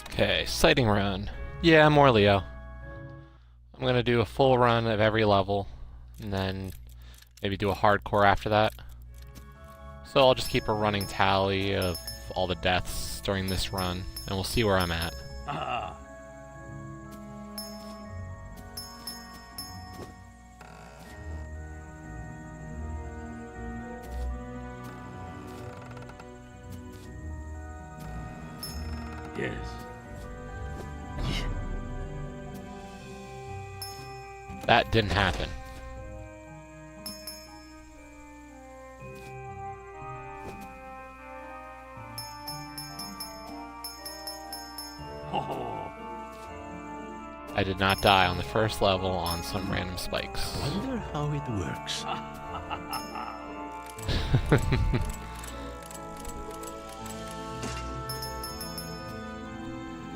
Okay, sighting run. Yeah, more Leo. I'm gonna do a full run of every level, and then maybe do a hardcore after that. So I'll just keep a running tally of all the deaths during this run, and we'll see where I'm at. Yes. That didn't happen. I did not die on the first level on some random spikes. Wonder how it works.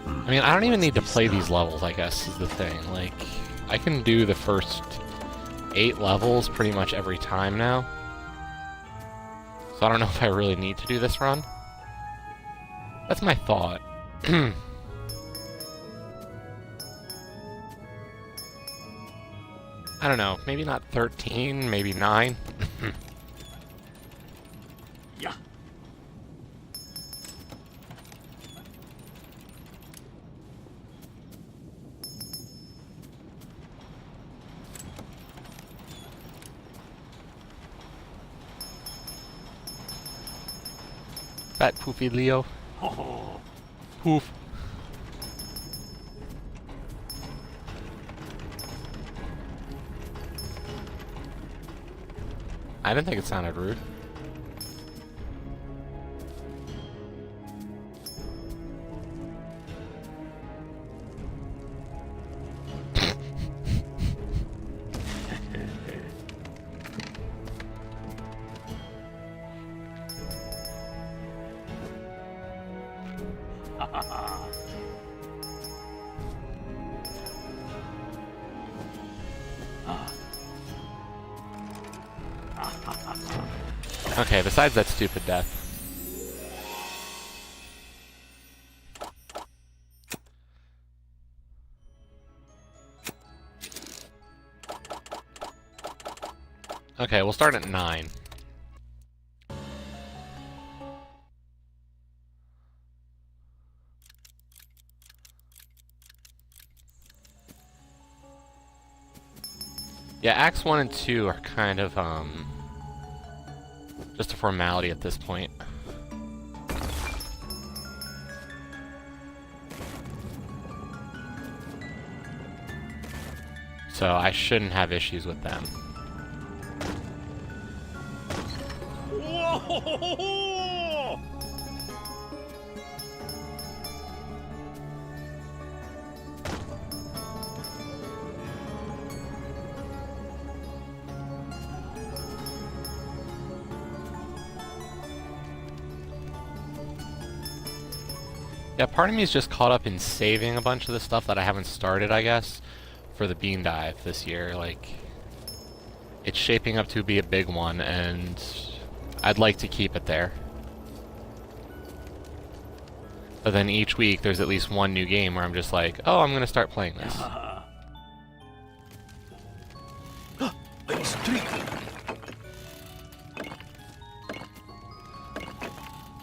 I mean, I don't even need to play these levels, I guess, is the thing. Like, I can do the first 8 levels pretty much every time now. So I don't know if I really need to do this run. That's my thought. I don't know, maybe not 13, maybe 9. Yeah. Fat poofy Leo. Poof. I didn't think it sounded rude. Okay, besides that stupid death. Okay, we'll start at 9. Yeah, Acts 1 and 2 are kind of, just a formality at this point. So I shouldn't have issues with them. Yeah, part of me is just caught up in saving a bunch of the stuff that I haven't started, I guess, for the bean dive this year. Like, it's shaping up to be a big one, and I'd like to keep it there. But then each week there's at least one new game where I'm just like, oh, I'm gonna start playing this. Ice trick.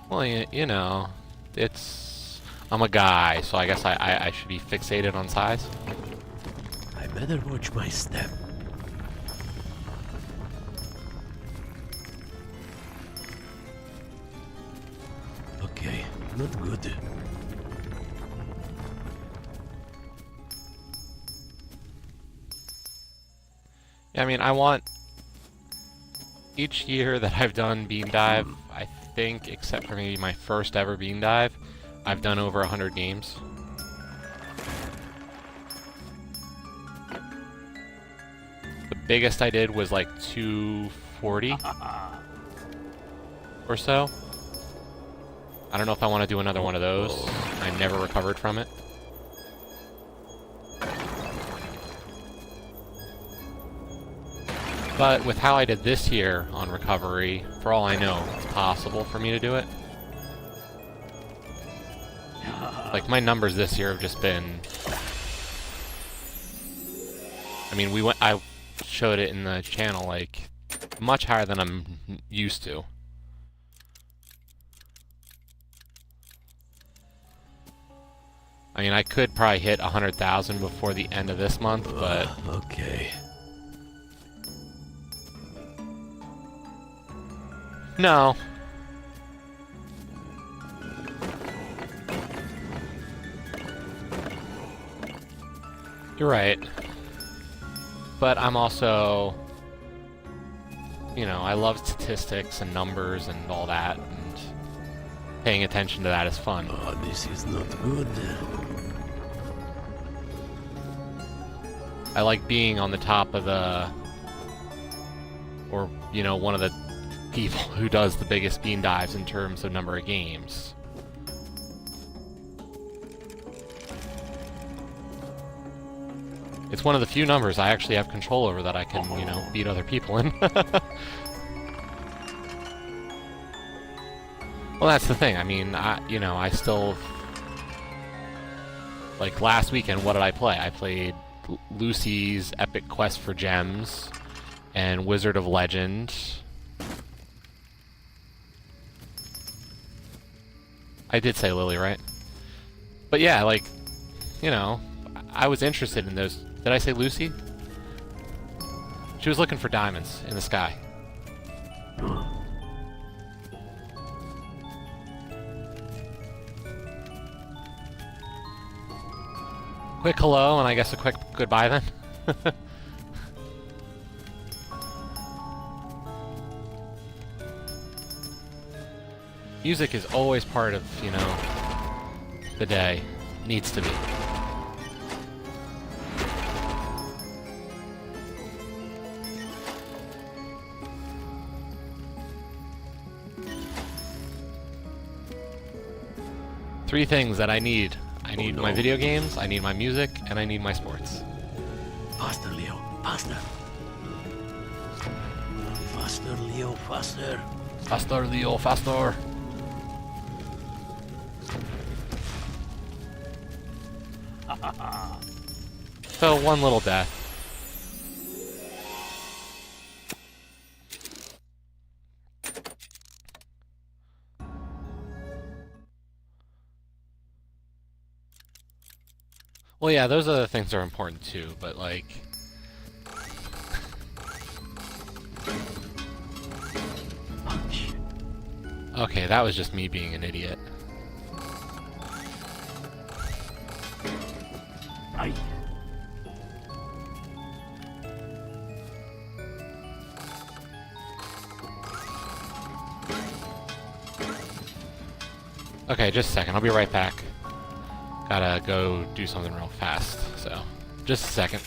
Well, you know, I'm a guy, so I guess I should be fixated on size. I better watch my step. Okay, not good. Yeah, I mean, I want each year that I've done bean dive, I think, except for maybe my first ever bean dive, I've done over 100 games. The biggest I did was like 240 or so. I don't know if I want to do another one of those. I never recovered from it. But with how I did this year on recovery, for all I know, it's possible for me to do it. Like, my numbers this year have just been... I mean, I showed it in the channel, like, much higher than I'm used to. I mean, I could probably hit 100,000 before the end of this month, but... Okay. No. You're right. But I'm also... You know, I love statistics and numbers and all that, and paying attention to that is fun. Oh, this is not good. I like being on the top of the... Or, you know, one of the people who does the biggest beam dives in terms of number of games. It's one of the few numbers I actually have control over that I can, you know, beat other people in. Well, that's the thing. I mean, I still... Like, last weekend, what did I play? I played Lucy's Epic Quest for Gems and Wizard of Legend. I did say Lily, right? But yeah, like, you know, I was interested in those. Did I say Lucy? She was looking for diamonds in the sky. Quick hello, and I guess a quick goodbye then. Music is always part of, you know, the day. Needs to be. Three things that I need. I need my video games, I need my music, and I need my sports. Faster, Leo. Faster. Faster, Leo. Faster. Faster, Leo, faster. So, one little death. Well, yeah, those other things are important too, but like... Okay, that was just me being an idiot. Aye. Okay, just a second, I'll be right back. Gotta go do something real fast, so... Just a second.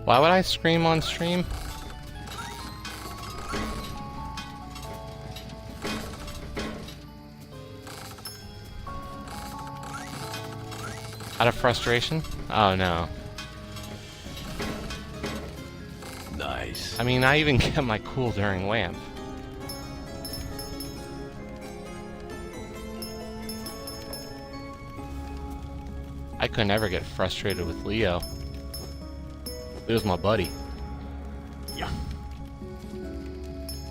Why would I scream on stream? Out of frustration? Oh no. Nice. I mean, I even get my cool during WAMP. I could never get frustrated with Leo. Leo's my buddy. Yeah.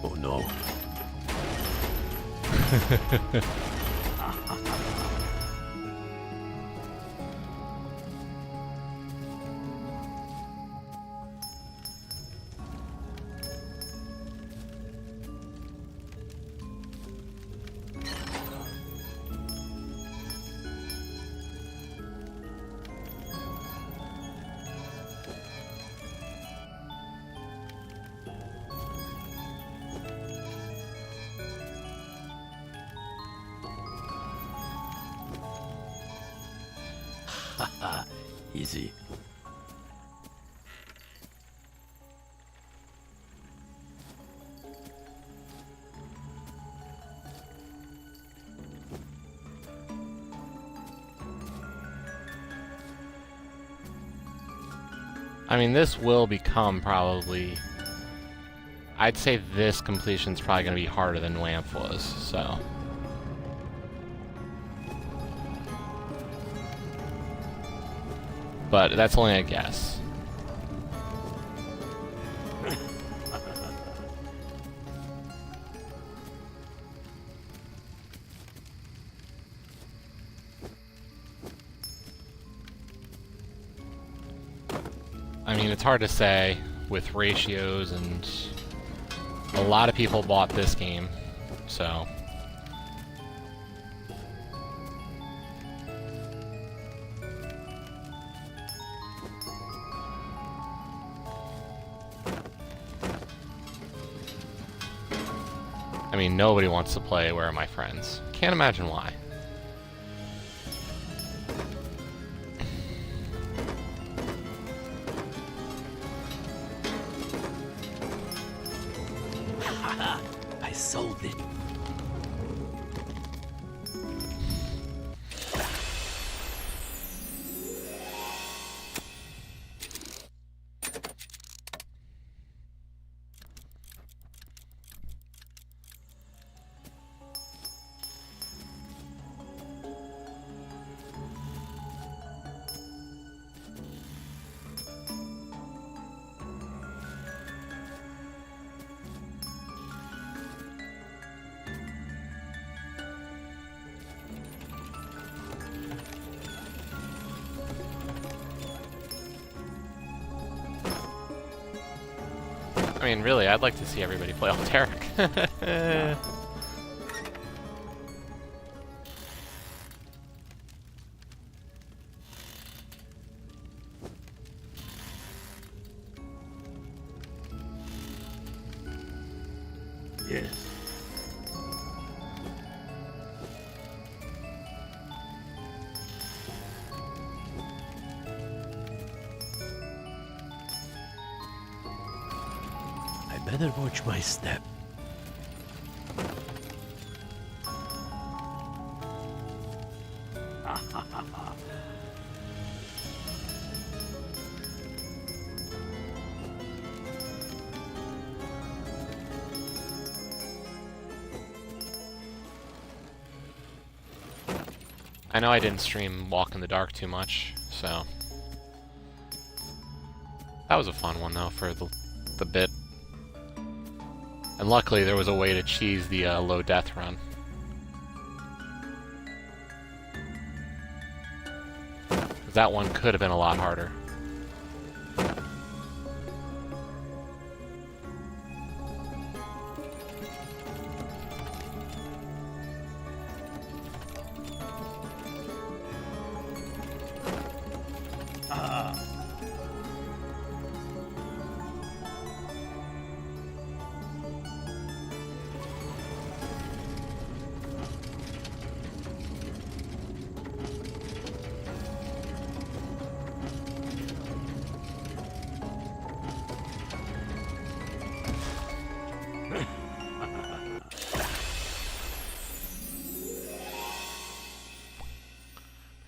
Oh no. Easy. I mean, this will become probably... I'd say this completion's probably going to be harder than WAMP was, so... But that's only a guess. I mean, it's hard to say with ratios, and a lot of people bought this game, so... I mean, nobody wants to play Where Are My Friends? Can't imagine why. I solved it. I mean, really, I'd like to see everybody play Alteric. Yes. I better watch my step. I know I didn't stream Walk in the Dark too much, so... That was a fun one, though, for the bit. And luckily, there was a way to cheese the low death run. That one could have been a lot harder.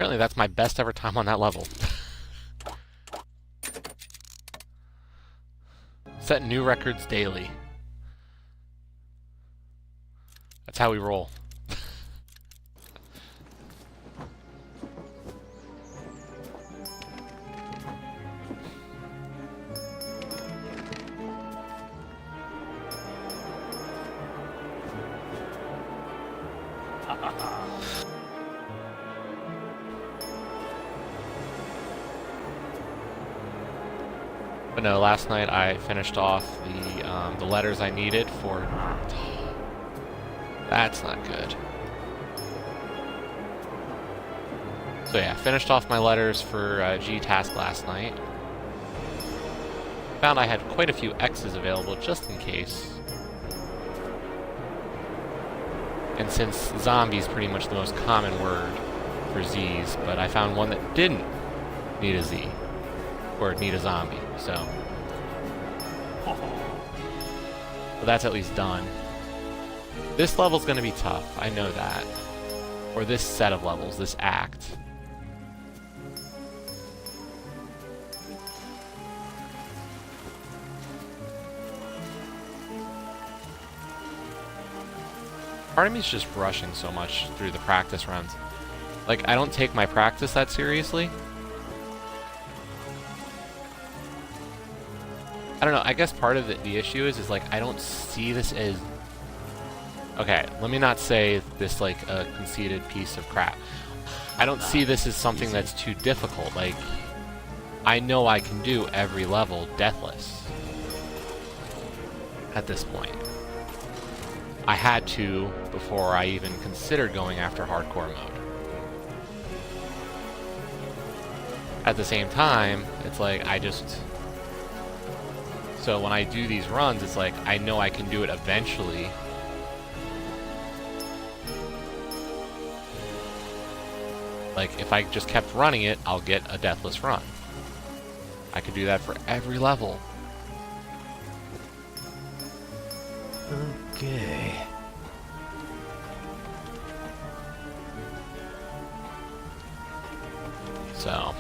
Apparently that's my best ever time on that level. Set new records daily. That's how we roll. But no, last night I finished off the letters I needed for... That's not good. So yeah, finished off my letters for G-Task last night. Found I had quite a few X's available just in case. And since zombie is pretty much the most common word for Z's, but I found one that didn't need a Z. Or need a zombie, so that's at least done. This level's gonna be tough, I know that. Or this set of levels, this act. Part of me's just rushing so much through the practice runs. Like, I don't take my practice that seriously. I don't know, I guess part of the issue is like, I don't see this as... Okay, let me not say this like a conceited piece of crap. I don't see this as something that's too difficult. Like, I know I can do every level deathless. At this point. I had to before I even considered going after hardcore mode. At the same time, it's like, I just... So when I do these runs, it's like, I know I can do it eventually. Like, if I just kept running it, I'll get a deathless run. I could do that for every level. Okay. So...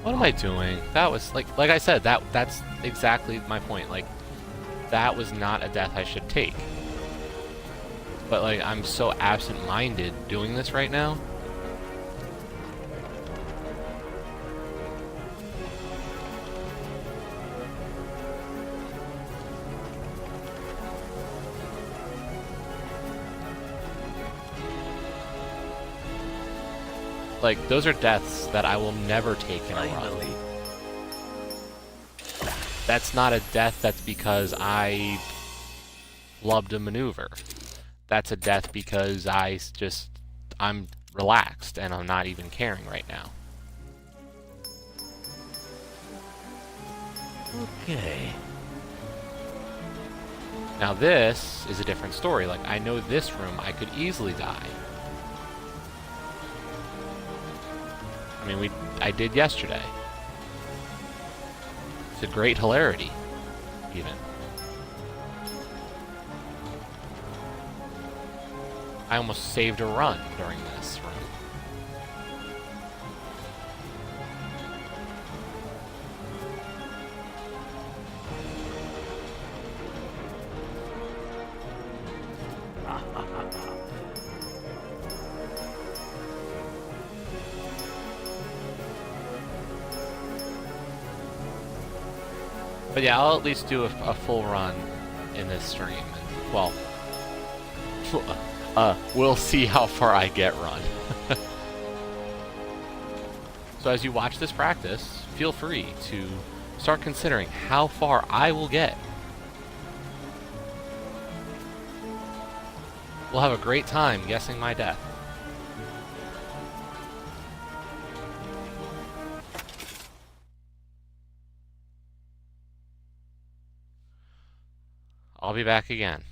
What am I doing? That was, like I said, that's exactly my point. Like, that was not a death I should take. But, like, I'm so absent-minded doing this right now. Like, those are deaths that I will never take in a run. That's not a death that's because I loved a maneuver. That's a death because I'm relaxed and I'm not even caring right now. Okay. Now this is a different story. Like, I know this room I could easily die. I mean, I did yesterday. To great hilarity, even. I almost saved a run during this run. But yeah, I'll at least do a full run in this stream. And, well, we'll see how far I get run. So as you watch this practice, feel free to start considering how far I will get. We'll have a great time guessing my death. I'll be back again.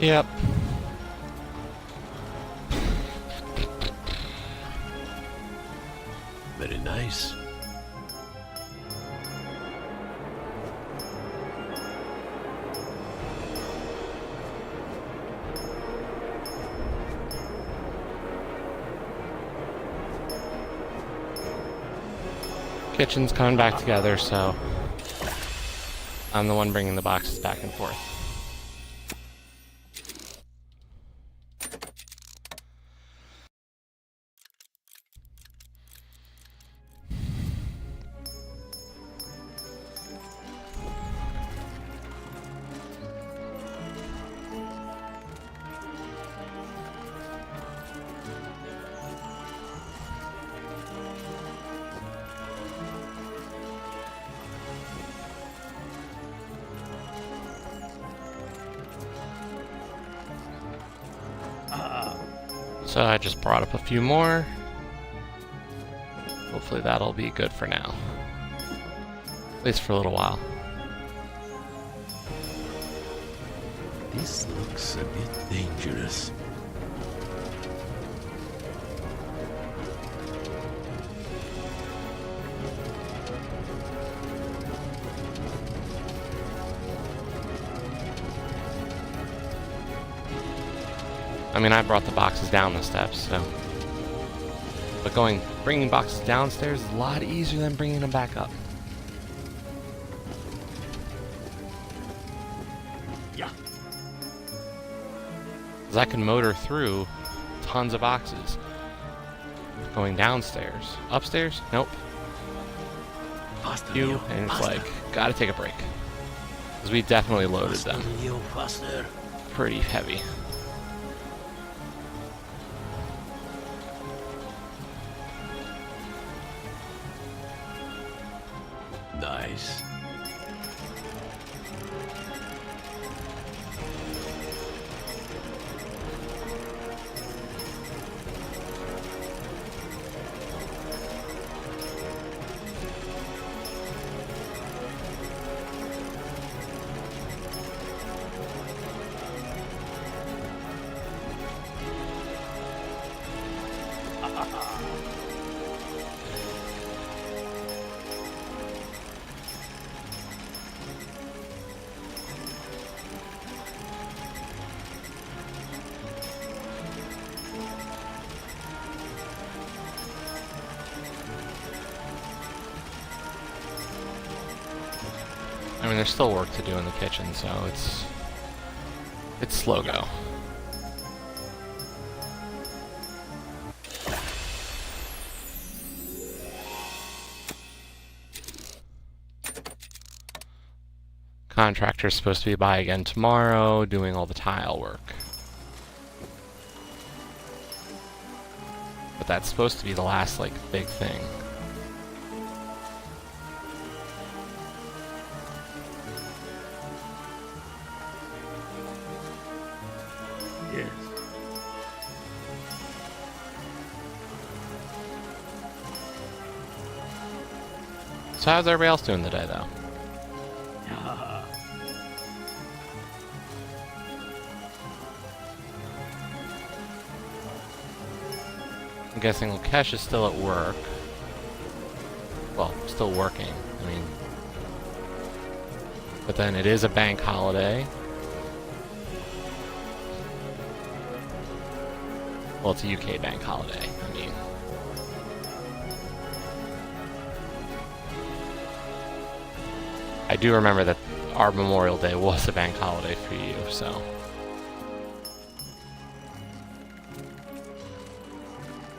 Yep. Very nice. Kitchen's coming back together, so I'm the one bringing the boxes back and forth. So I just brought up a few more. Hopefully that'll be good for now. At least for a little while. This looks a bit dangerous. I mean, I brought the boxes down the steps, so. But bringing boxes downstairs is a lot easier than bringing them back up. Yeah. Because I can motor through tons of boxes. Going downstairs. Upstairs? Nope. Faster, You, Leo, and it's faster. like, gotta take a break. Because we definitely loaded Faster, them Leo, faster. pretty heavy. Nice. I mean, there's still work to do in the kitchen, so it's slow go. Contractor's supposed to be by again tomorrow, doing all the tile work. But that's supposed to be the last, like, big thing. Yes. So how's everybody else doing today, though? I'm guessing Lakesh is still at work. Well, still working, I mean. But then it is a bank holiday. Well, it's a UK bank holiday, I mean. I do remember that our Memorial Day was a bank holiday for you, so.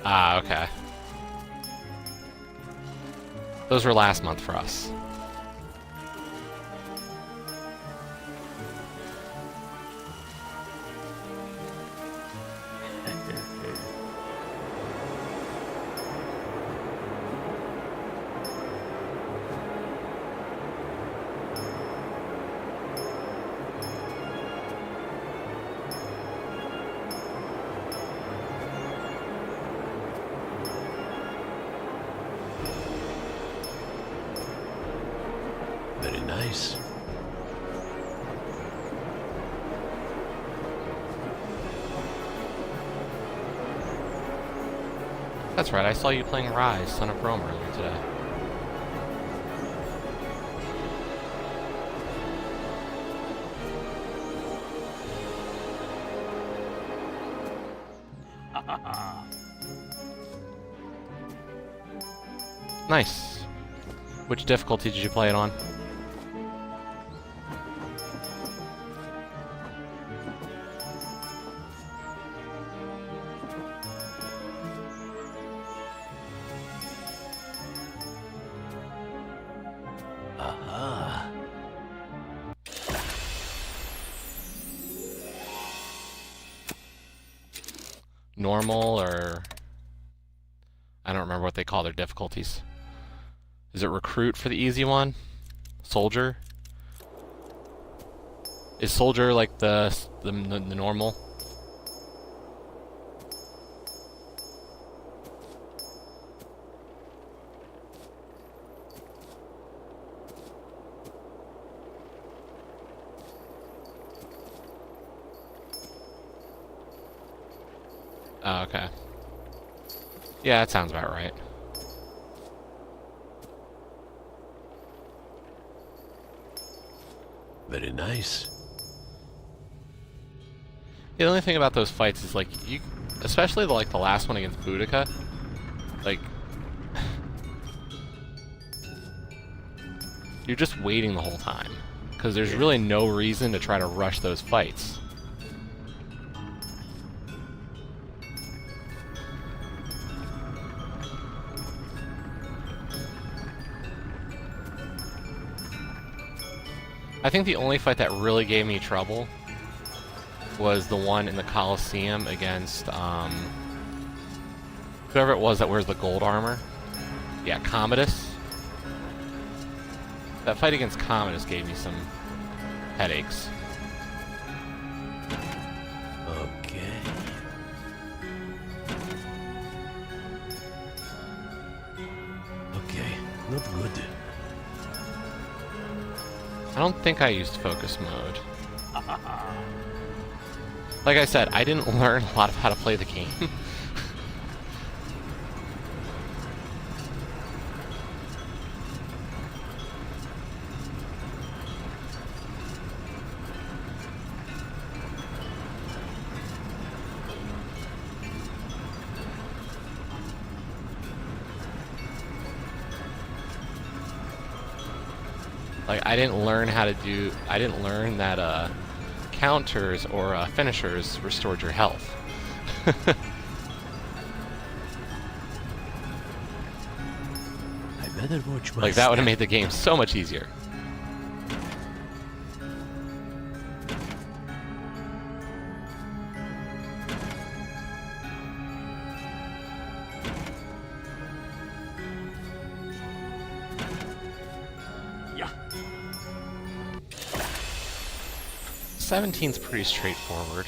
Ah, okay. Those were last month for us. Very nice. That's right, I saw you playing Rise, Son of Rome earlier today. Nice. Which difficulty did you play it on? Aha. Normal, or... I don't remember what they call their difficulties. Is it Recruit for the easy one? Soldier? Is Soldier like the normal? Oh, okay. Yeah, that sounds about right. Very nice. The only thing about those fights is, like, you... Especially, like, the last one against Boudica. Like... You're just waiting the whole time. Because there's really no reason to try to rush those fights. I think the only fight that really gave me trouble was the one in the Colosseum against, whoever it was that wears the gold armor. Yeah, Commodus. That fight against Commodus gave me some headaches. Okay. Okay, not good. I don't think I used focus mode. Like I said, I didn't learn a lot of how to play the game. Like, I didn't learn that, counters or finishers restored your health. I better watch my Like, that would have step. made the game so much easier. Yeah. 17's pretty straightforward.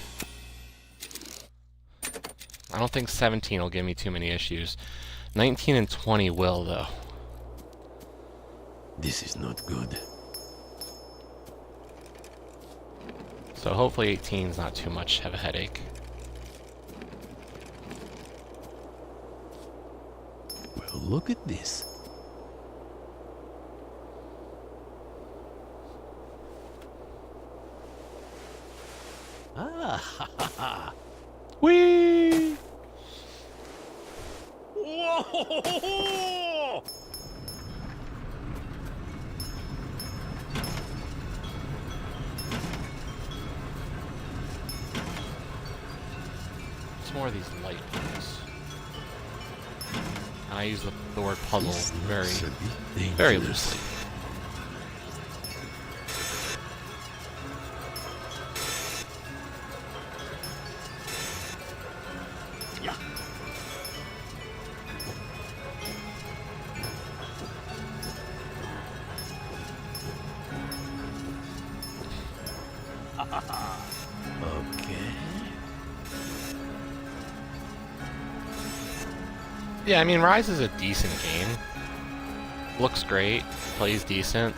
I don't think 17 will give me too many issues. 19 and 20 will, though. This is not good. So hopefully 18's not too much of a headache. Well, look at this. Ah, ha, ha, ha. Whee! Whoa! It's more of these light puzzles. And I use the word puzzle This very, looks a bit very dangerous. loosely. Yeah. Okay. Yeah, I mean, Rise is a decent game. Looks great, plays decent.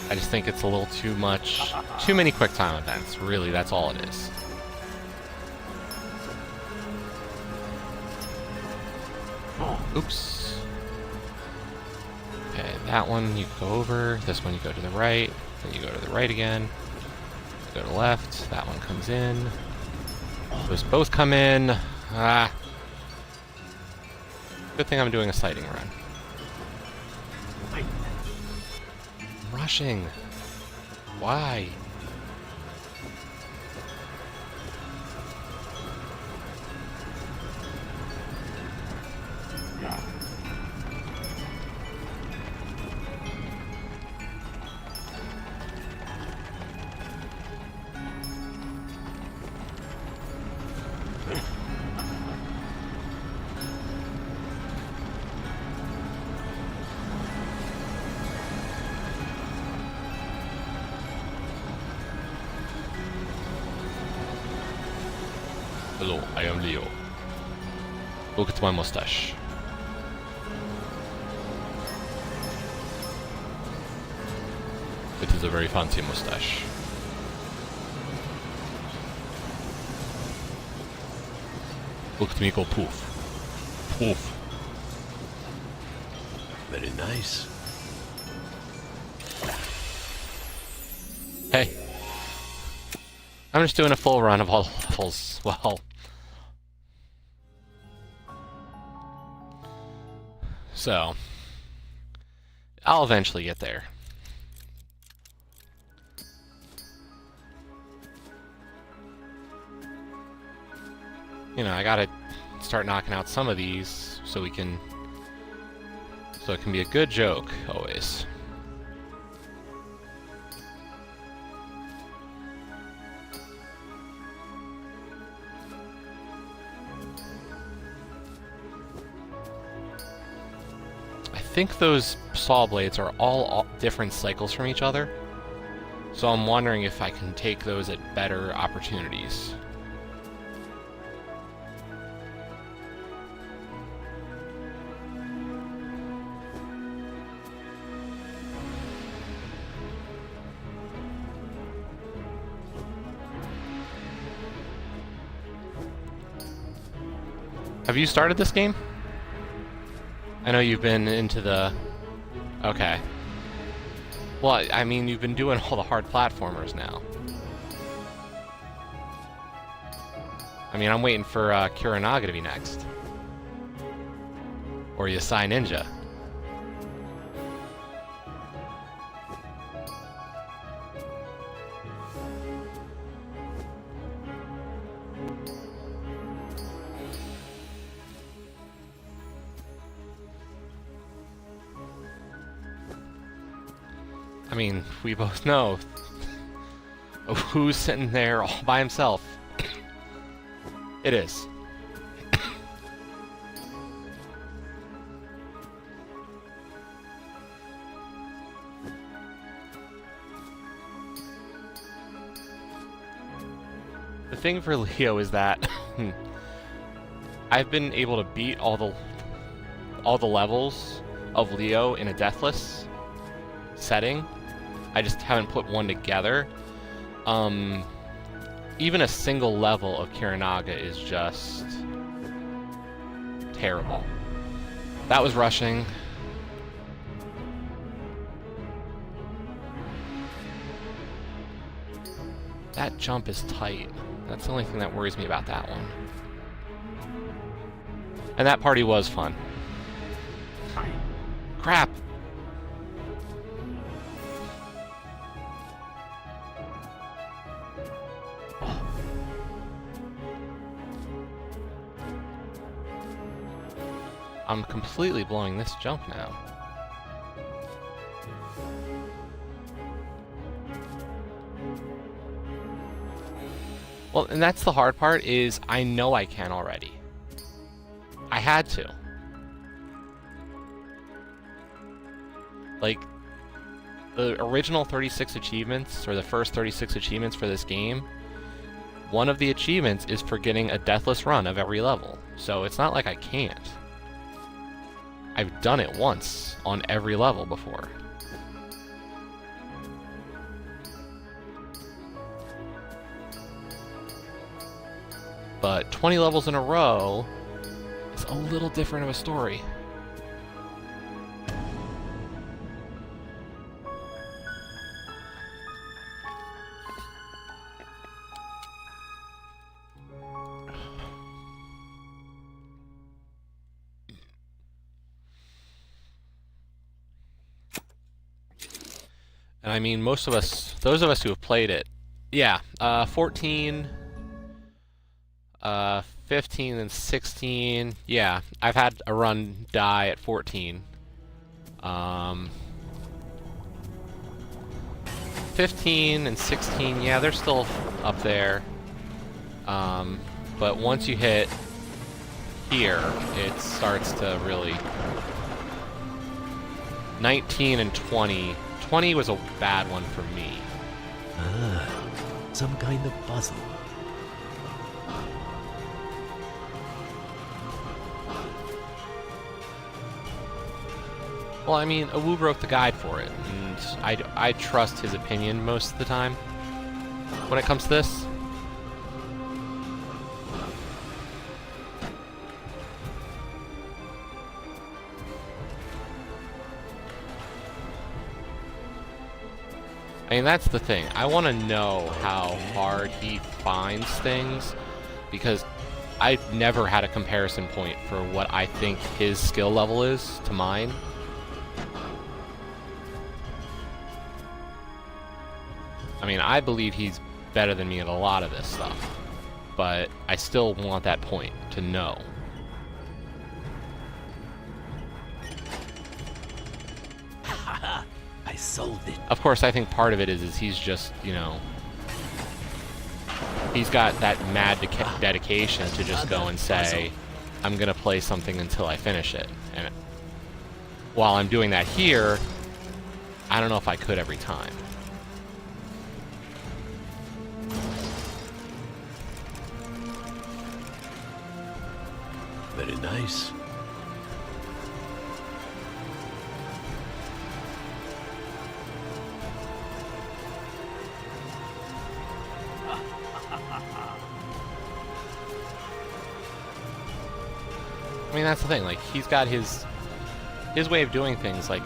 I just think it's a little too much, too many quick time events. Really, that's all it is. Oops. Okay, that one you go over. This one you go to the right. Then you go to the right again. Go to the left. That one comes in. Those both come in. Ah. Good thing I'm doing a sighting run. I'm rushing. Why? Hello, I am Leo. Look at my mustache. It is a very fancy mustache. Look at me go poof. Poof. Very nice. Hey. I'm just doing a full run of all levels. Well. So. I'll eventually get there. You know, I gotta start knocking out some of these so it can be a good joke, always. I think those saw blades are all different cycles from each other, so I'm wondering if I can take those at better opportunities. Have you started this game? I know you've been into the... Okay. Well, I mean, you've been doing all the hard platformers now. I mean, I'm waiting for Kuranaga to be next. Or Yasai Ninja. I mean, we both know who's sitting there all by himself. It is. The thing for Leo is that I've been able to beat all the levels of Leo in a deathless setting. I just haven't put one together. Even a single level of Kuranaga is just terrible. That was rushing. That jump is tight. That's the only thing that worries me about that one. And that party was fun. Crap! I'm completely blowing this jump now. Well, and that's the hard part, is I know I can already. I had to. Like, the original 36 achievements, or the first 36 achievements for this game, one of the achievements is for getting a deathless run of every level. So it's not like I can't. I've done it once on every level before. But 20 levels in a row is a little different of a story. And I mean, most of us, those of us who have played it, yeah, 14, 15, and 16, yeah, I've had a run die at 14. 15 and 16, yeah, they're still up there. But once you hit here, it starts to really... 19 and 20. 20 was a bad one for me. Ah, some kind of puzzle. Well, I mean, Awu broke the guide for it, and I trust his opinion most of the time when it comes to this. I mean, that's the thing. I want to know how hard he finds things, because I've never had a comparison point for what I think his skill level is to mine. I mean, I believe he's better than me at a lot of this stuff, but I still want that point to know. I solved it. Of course, I think part of it is he's just, you know, he's got that mad dedication to just go and say, I'm gonna play something until I finish it. And while I'm doing that here, I don't know if I could every time. Very nice. I mean, that's the thing, like, he's got his way of doing things, like,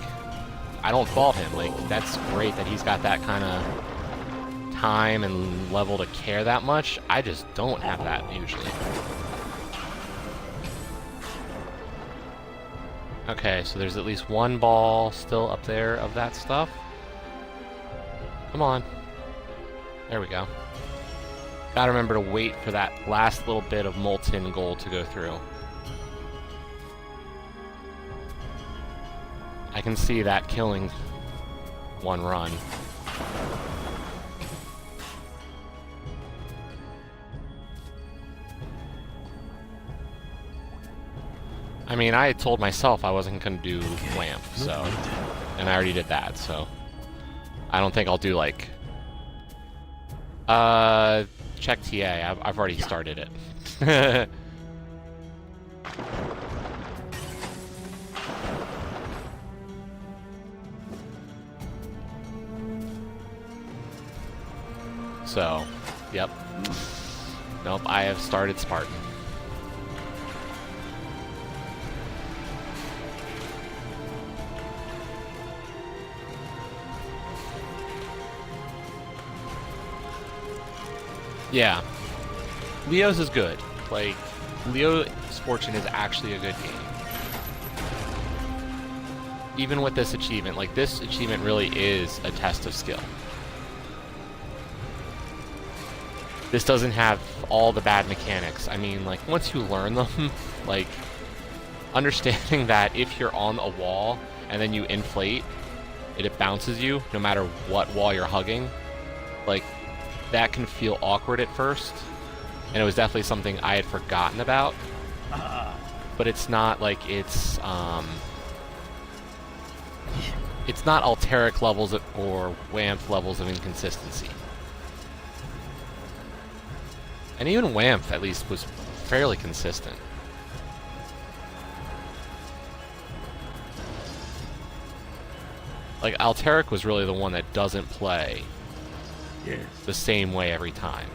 I don't fault him, like, that's great that he's got that kind of time and level to care that much. I just don't have that, usually. Okay, so there's at least one ball still up there of that stuff. Come on. There we go. Gotta remember to wait for that last little bit of molten gold to go through. I can see that killing one run. I mean, I had told myself I wasn't going to do WAMP, so... And I already did that, so... I don't think I'll do, like... check TA. I've already started it. So, yep. Nope, I have started Spartan. Yeah. Leo's is good. Like, Leo's Fortune is actually a good game. Even with this achievement, like, this achievement really is a test of skill. This doesn't have all the bad mechanics. I mean, like, once you learn them, like, understanding that if you're on a wall and then you inflate, it bounces you no matter what wall you're hugging, like, that can feel awkward at first, and it was definitely something I had forgotten about. But it's not like it's not Alteric levels or WAMP levels of inconsistency. And even WAMP, at least, was fairly consistent. Like, Alteric was really the one that doesn't play the same way every time.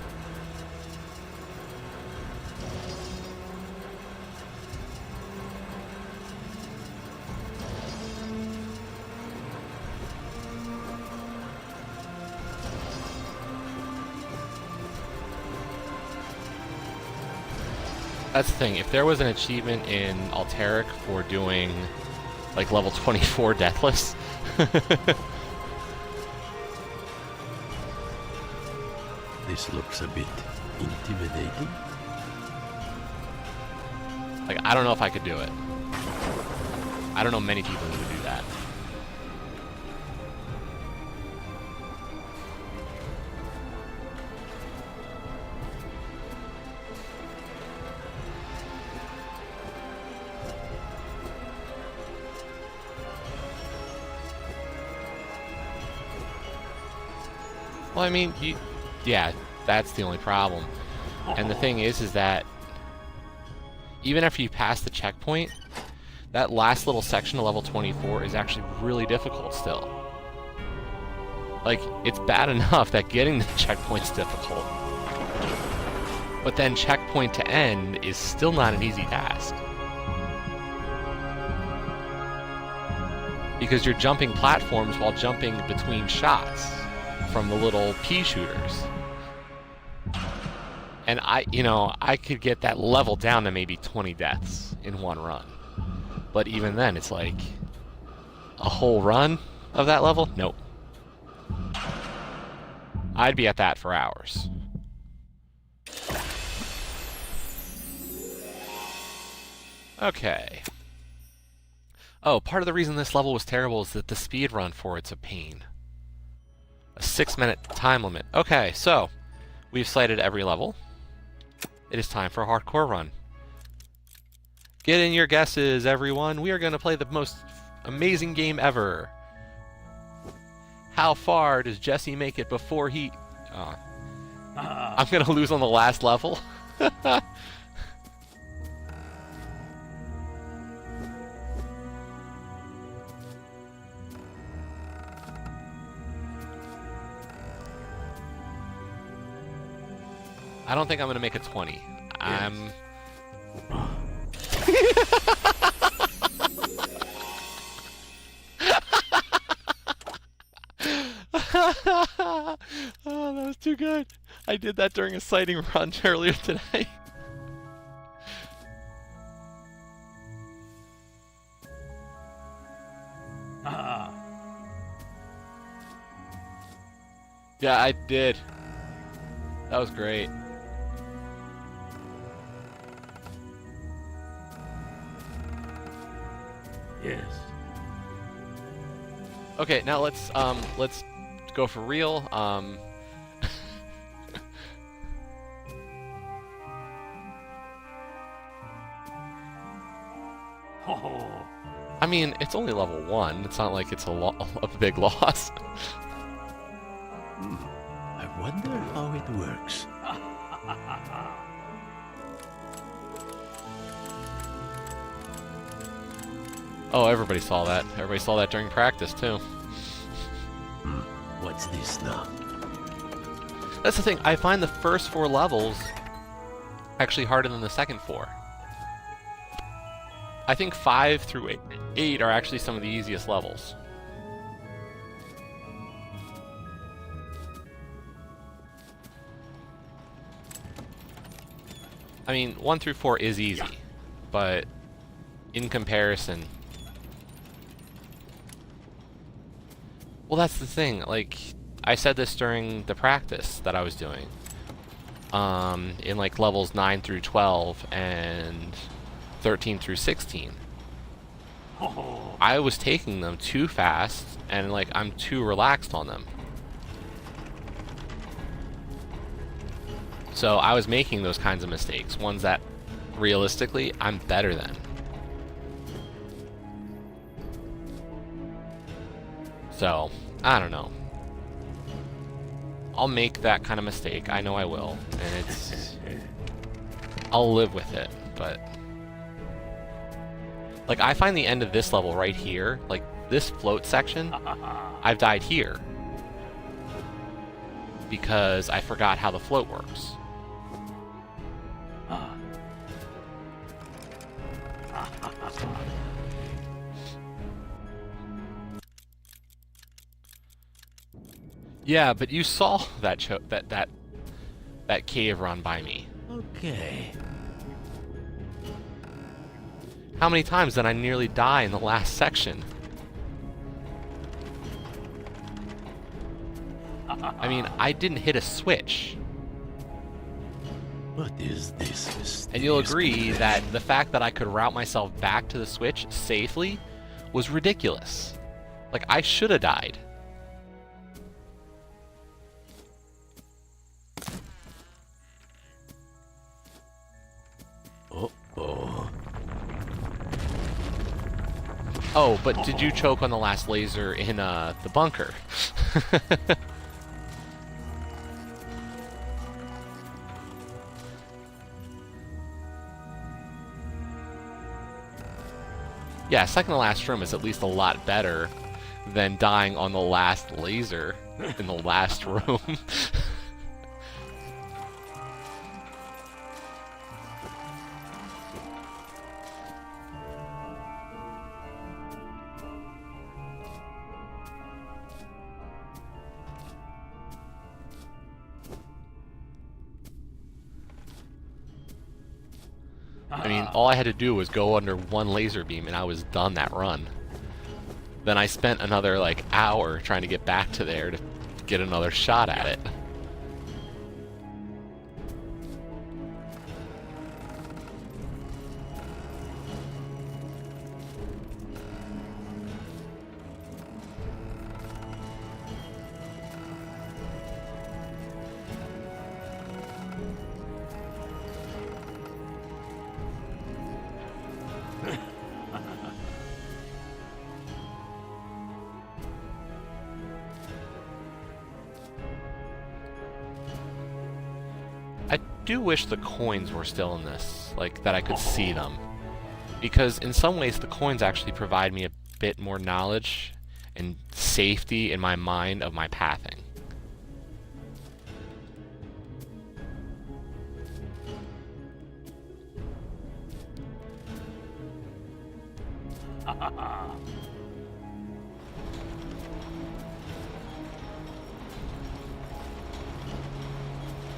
That's the thing. If there was an achievement in Alteric for doing, like, level 24 Deathless, This looks a bit intimidating. Like, I don't know if I could do it. I don't know many people who would do that. Well, I mean, yeah, that's the only problem. And the thing is that even after you pass the checkpoint, that last little section of level 24 is actually really difficult still. Like, it's bad enough that getting the checkpoint's difficult. But then checkpoint to end is still not an easy task. Because you're jumping platforms while jumping between shots from the little pea shooters. And I could get that level down to maybe 20 deaths in one run. But even then, it's like a whole run of that level? Nope. I'd be at that for hours. Okay. Oh, part of the reason this level was terrible is that the speed run for it's a pain. A 6-minute time limit. Okay, so we've cited every level. It is time for a hardcore run. Get in your guesses, everyone. We are going to play the most amazing game ever. How far does Jesse make it before he... Oh. I'm going to lose on the last level. I don't think I'm gonna make a 20. Yes. Oh, that was too good. I did that during a sighting run earlier today. Yeah, I did. That was great. Yes. Okay, now let's go for real. I mean, it's only level 1. It's not like it's a big loss. I wonder how it works. Oh, everybody saw that. Everybody saw that during practice, too. What's this now? That's the thing. I find the first 4 levels actually harder than the second 4. I think 5 through 8 are actually some of the easiest levels. I mean, 1 through 4 is easy, but in comparison... Well, that's the thing. Like, I said this during the practice that I was doing. In, like, levels 9 through 12 and 13 through 16. I was taking them too fast, and, like, I'm too relaxed on them. So I was making those kinds of mistakes, ones that, realistically, I'm better than. So, I don't know. I'll make that kind of mistake. I know I will. And it's... I'll live with it, but... Like, I find the end of this level right here, like, this float section, I've died here. Because I forgot how the float works. Yeah, but you saw that that cave run by me. Okay. How many times did I nearly die in the last section? I mean, I didn't hit a switch. What is this mysterious And you'll agree connection? that the fact that I could route myself back to the switch safely was ridiculous. Like, I should have died. Uh-oh. Oh, but did you choke on the last laser in the bunker? Yeah, second to last room is at least a lot better than dying on the last laser in the last room. I mean, all I had to do was go under one laser beam and I was done that run. Then I spent another, like, hour trying to get back to there to get another shot at it. I do wish the coins were still in this, like, that I could see them. Because in some ways the coins actually provide me a bit more knowledge and safety in my mind of my pathing.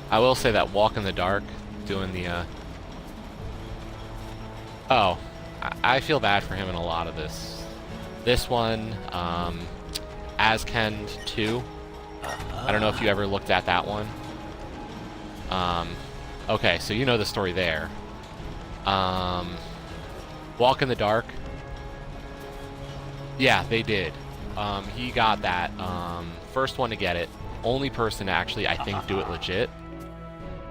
I will say that walk in the dark, doing the, Oh, I feel bad for him in a lot of this. This one, Askend 2. I don't know if you ever looked at that one. Okay, so you know the story there. Walk in the Dark. Yeah, they did. He got that. First one to get it. Only person to actually, I think, do it legit.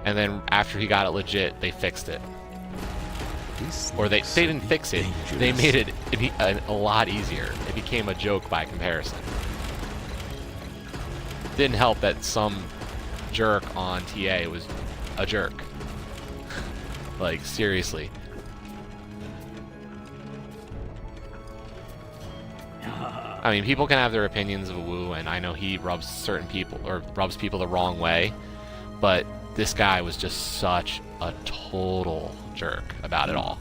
And then after he got it legit, they fixed it. Or they didn't fix it. They made it a lot easier. It became a joke by comparison. Didn't help that some jerk on TA was a jerk. Like, seriously. I mean, people can have their opinions of Wu, and I know he rubs certain people, or rubs people the wrong way, but this guy was just such a total jerk about it all.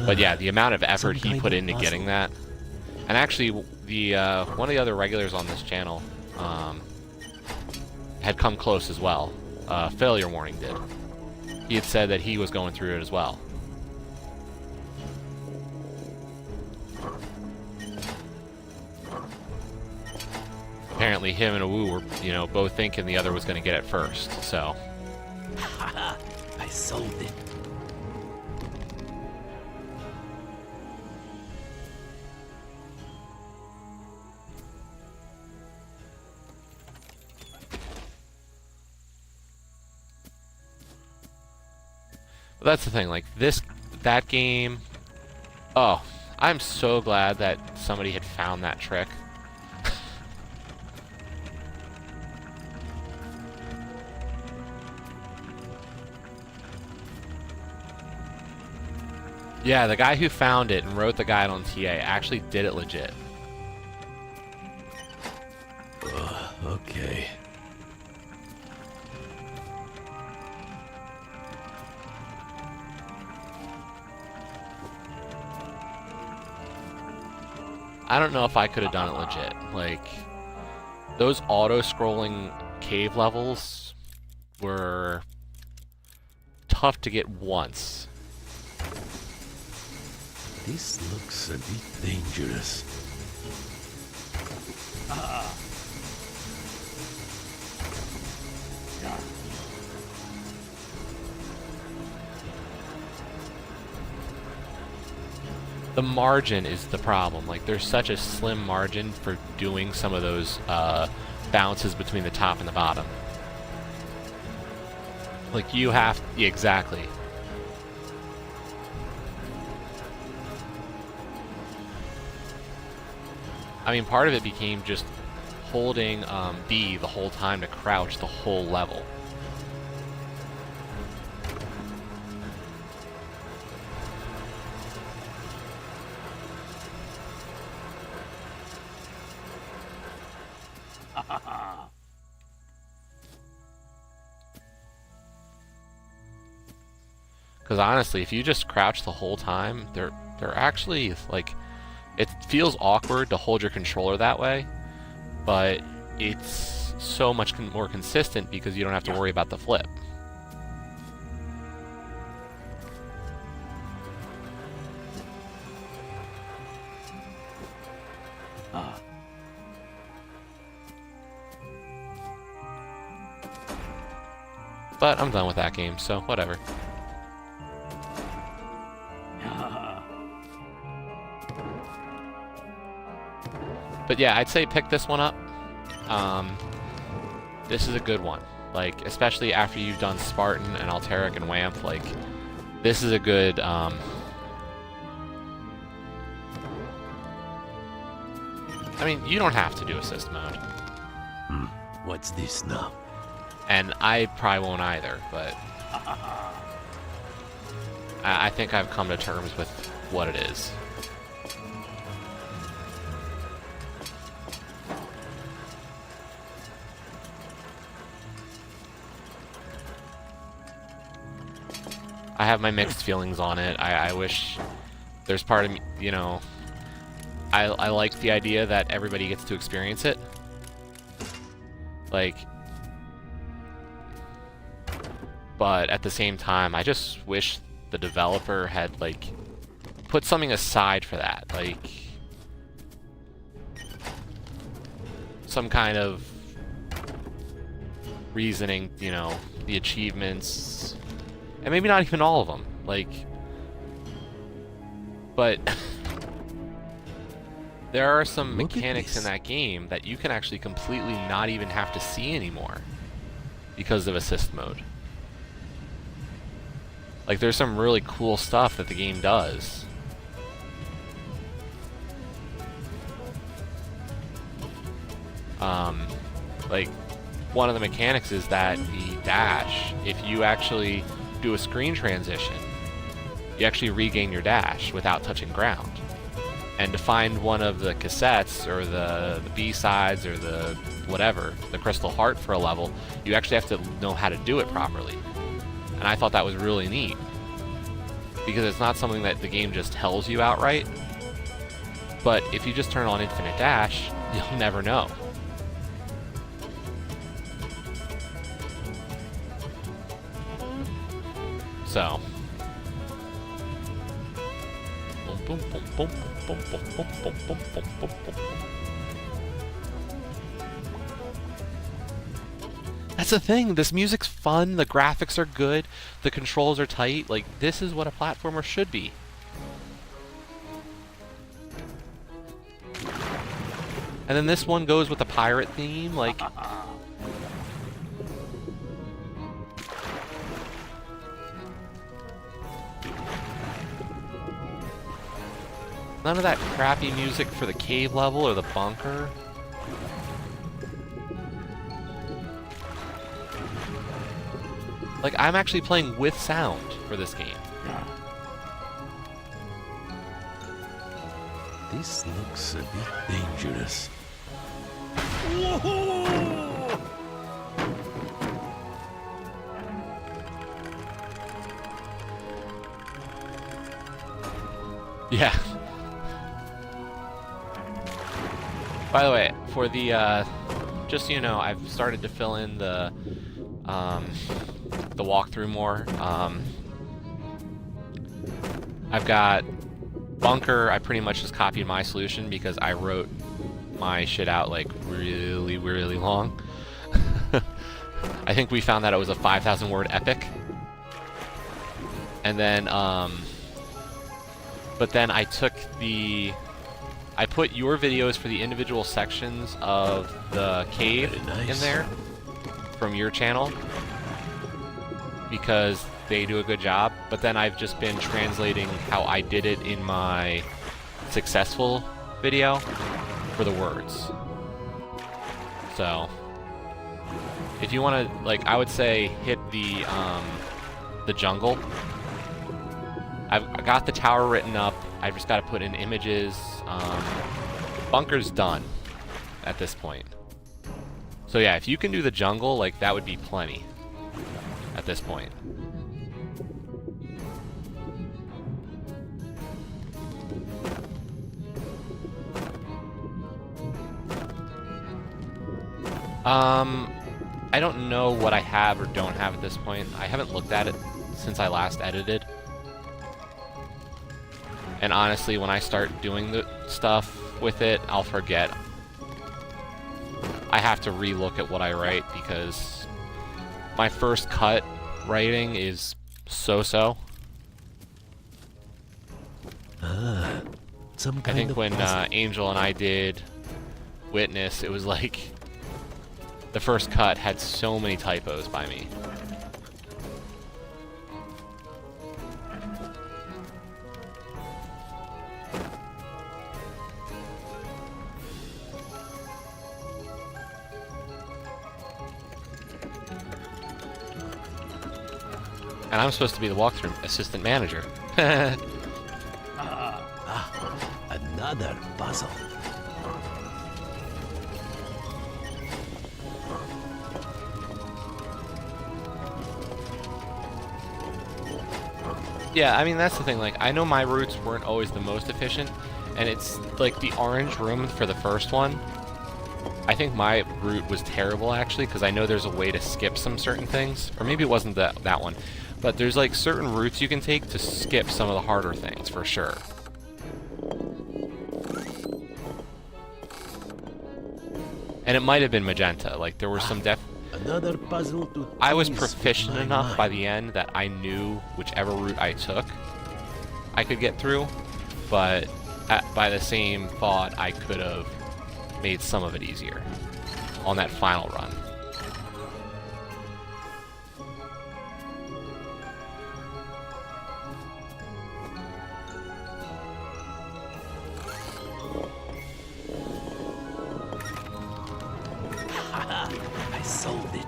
But yeah, the amount of effort he put into getting that, and actually, the one of the other regulars on this channel had come close as well. Failure Warning did. He had said that he was going through it as well. Apparently, him and Wu were, you know, both thinking the other was going to get it first. So. I solved it. But that's the thing, like, that game... Oh, I'm so glad that somebody had found that trick. Yeah, the guy who found it and wrote the guide on TA actually did it legit. Okay. I don't know if I could have done it legit. Like, those auto-scrolling cave levels were tough to get once. This looks a bit dangerous. The margin is the problem. Like, there's such a slim margin for doing some of those bounces between the top and the bottom. Like, you have... Yeah, exactly. I mean, part of it became just holding B the whole time to crouch the whole level. Because honestly, if you just crouch the whole time, they're actually, like, it feels awkward to hold your controller that way, but it's so much more consistent because you don't have to worry about the flip. But I'm done with that game, so whatever. But yeah, I'd say pick this one up. This is a good one. Like, especially after you've done Spartan and Alteric and Wamp, like, this is a good, I mean, you don't have to do assist mode. What's this now? And I probably won't either, but I think I've come to terms with what it is. I have my mixed feelings on it. I wish there's part of me, you know, I like the idea that everybody gets to experience it. Like, but at the same time, I just wish the developer had, like, put something aside for that. Like, some kind of reasoning, you know, the achievements, and maybe not even all of them, like, but there are some mechanics in that game that you can actually completely not even have to see anymore because of assist mode. Like, there's some really cool stuff that the game does. Like, one of the mechanics is that the dash, if you actually do a screen transition, you actually regain your dash without touching ground. And to find one of the cassettes or the B-sides or the whatever, the Crystal Heart for a level, you actually have to know how to do it properly. And I thought that was really neat, because it's not something that the game just tells you outright, but if you just turn on infinite dash, you'll never know. So, that's the thing. This music's fun. The graphics are good. The controls are tight. Like, this is what a platformer should be. And then this one goes with the pirate theme. Like, none of that crappy music for the cave level or the bunker. Like, I'm actually playing with sound for this game. This looks a bit dangerous. Yeah. By the way, for the, just so you know, I've started to fill in the walkthrough more. I've got bunker. I pretty much just copied my solution because I wrote my shit out, like, really, really long. I think we found that it was a 5,000 word epic. And then, but then I put your videos for the individual sections of the cave Very nice. in there from your channel because they do a good job, but then I've just been translating how I did it in my successful video for the words. So if you want to, like, I would say hit the jungle. I've got the tower written up. I've just got to put in images. Bunker's done at this point. So yeah, if you can do the jungle, like, that would be plenty at this point. I don't know what I have or don't have at this point. I haven't looked at it since I last edited. And honestly, when I start doing the stuff with it, I'll forget. I have to re-look at what I write because my first cut writing is so-so. Some I kind think of when puzzle. Angel and I did Witness, it was like the first cut had so many typos by me. And I'm supposed to be the walkthrough assistant manager. Another puzzle. Yeah, I mean, that's the thing. Like, I know my routes weren't always the most efficient, and it's like the orange room for the first one. I think my route was terrible, actually, because I know there's a way to skip some certain things. Or maybe it wasn't that one. But there's, like, certain routes you can take to skip some of the harder things, for sure. And it might have been magenta. Like, there were some Another puzzle to I was tease proficient my enough mind. by the end that I knew whichever route I took, I could get through. But by the same thought, I could have made some of it easier on that final run. I solved it.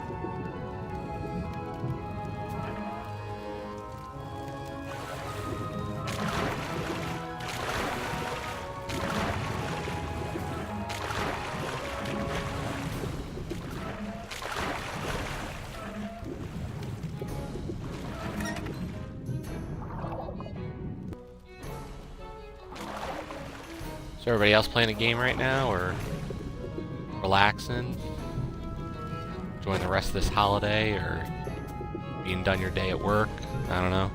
So everybody else playing a game right now, or relaxing, enjoying the rest of this holiday, or being done your day at work? I don't know.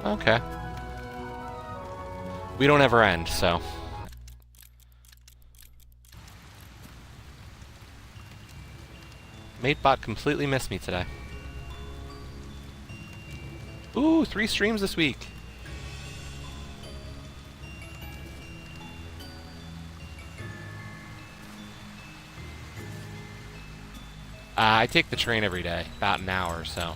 Okay. We don't ever end, so. MateBot completely missed me today. Ooh, 3 streams this week. I take the train every day, about an hour or so.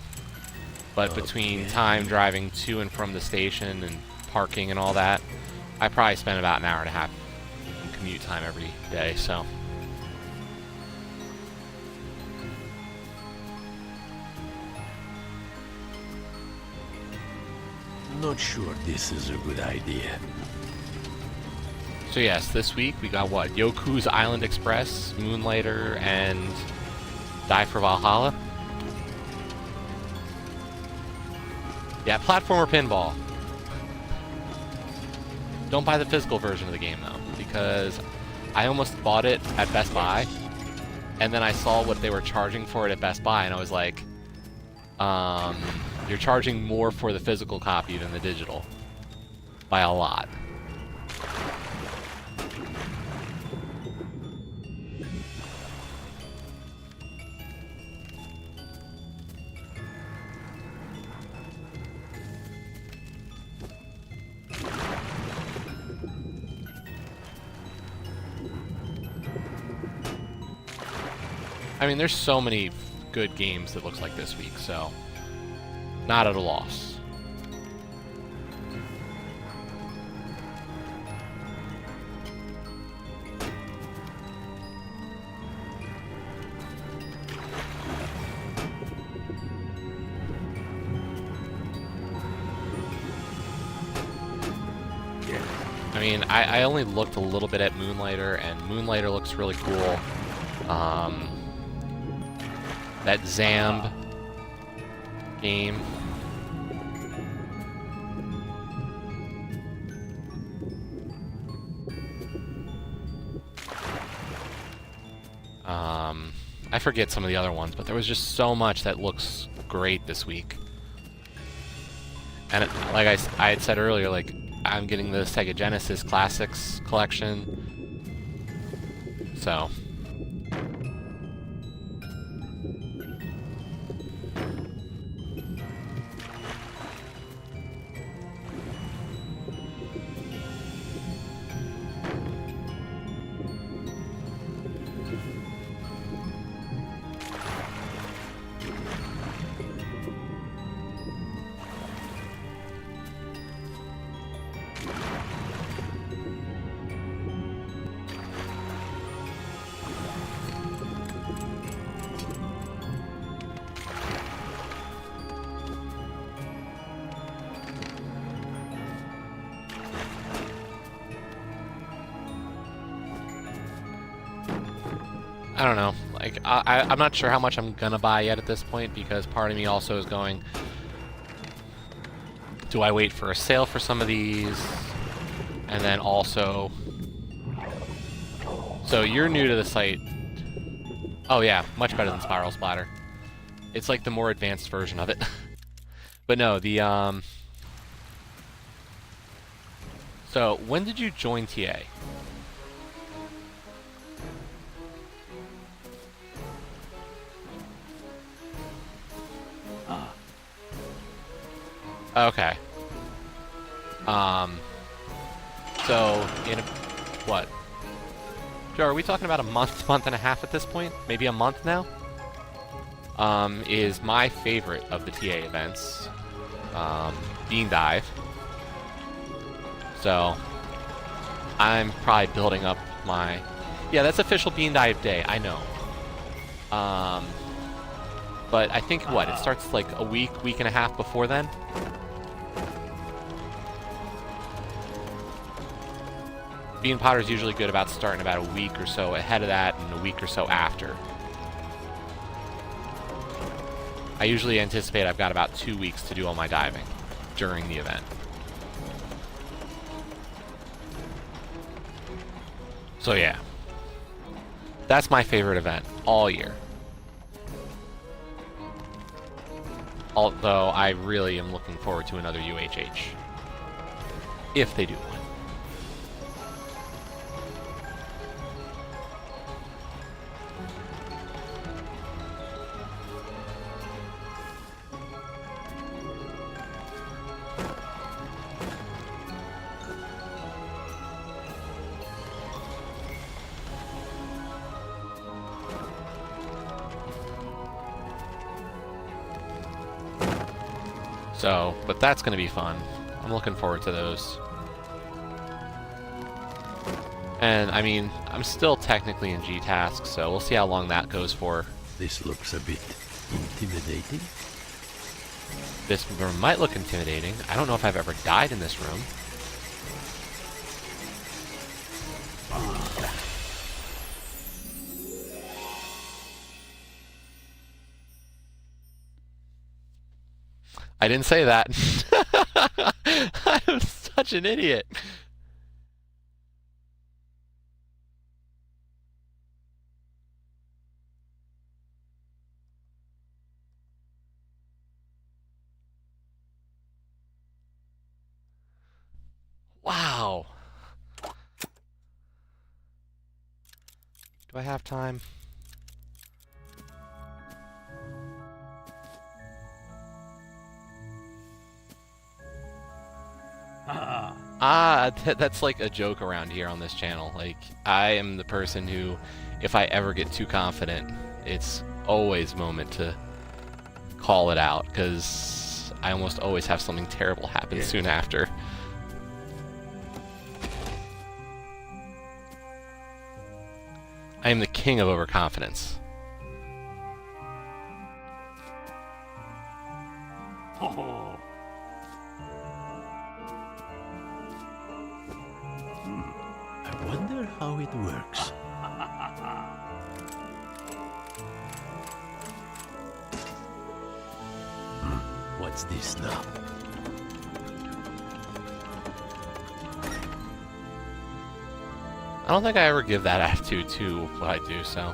But between time driving to and from the station and parking and all that, I probably spend about an hour and a half in commute time every day, so. Not sure this is a good idea. So yes, this week we got what? Yoku's Island Express, Moonlighter, and Die for Valhalla. Yeah, platformer pinball. Don't buy the physical version of the game, though, because I almost bought it at Best Buy, and then I saw what they were charging for it at Best Buy, and I was like, you're charging more for the physical copy than the digital. By a lot. I mean, there's so many good games that looks like this week, so not at a loss. I mean, I only looked a little bit at Moonlighter, and Moonlighter looks really cool. That Zamb game. I forget some of the other ones, but there was just so much that looks great this week. And like I had said earlier, like, I'm getting the Sega Genesis Classics collection. So I don't know. Like, I'm not sure how much I'm gonna buy yet at this point, because part of me also is going, do I wait for a sale for some of these? And then also, so you're new to the site. Oh yeah, much better than Spiral Splatter. It's like the more advanced version of it. But no, the so when did you join TA? Okay. So in what? Joe, are we talking about a month and a half at this point? Maybe a month now? Is my favorite of the TA events, Bean Dive. So I'm probably building up my... Yeah, that's official Bean Dive Day, I know. But I think, what, it starts like a week and a half before then? Bean Potter's usually good about starting about a week or so ahead of that and a week or so after. I usually anticipate I've got about 2 weeks to do all my diving during the event. So yeah, that's my favorite event all year. Although I really am looking forward to another UHH. If they do one. So, but that's going to be fun. I'm looking forward to those. And, I mean, I'm still technically in G-Task, so we'll see how long that goes for. This looks a bit intimidating. This room might look intimidating. I don't know if I've ever died in this room. I didn't say that. I'm such an idiot. Do I have time? That's like a joke around here on this channel. Like, I am the person who, if I ever get too confident, it's always moment to call it out, because I almost always have something terrible happen soon after. I am the king of overconfidence. I wonder how it works. What's this now? I don't think I ever give that attitude to what I do, so...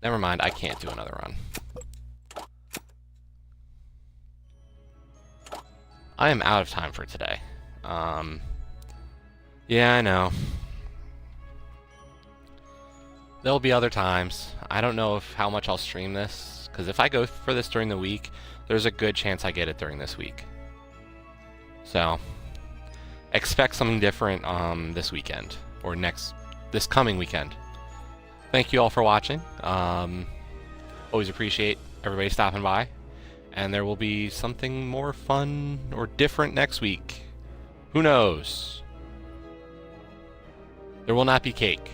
Never mind, I can't do another run. I am out of time for today. Yeah, I know. There'll be other times. I don't know how much I'll stream this, because if I go for this during the week, there's a good chance I get it during this week. So, expect something different this weekend, or this coming weekend. Thank you all for watching. Always appreciate everybody stopping by, and there will be something more fun or different next week. Who knows? There will not be cake.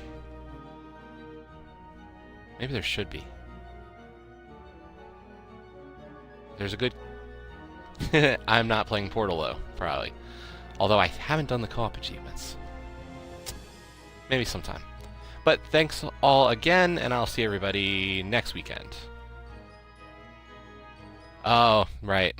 Maybe there should be. There's a good... I'm not playing Portal, though, probably. Although I haven't done the co-op achievements. Maybe sometime. But thanks all again, and I'll see everybody next weekend. Oh, right.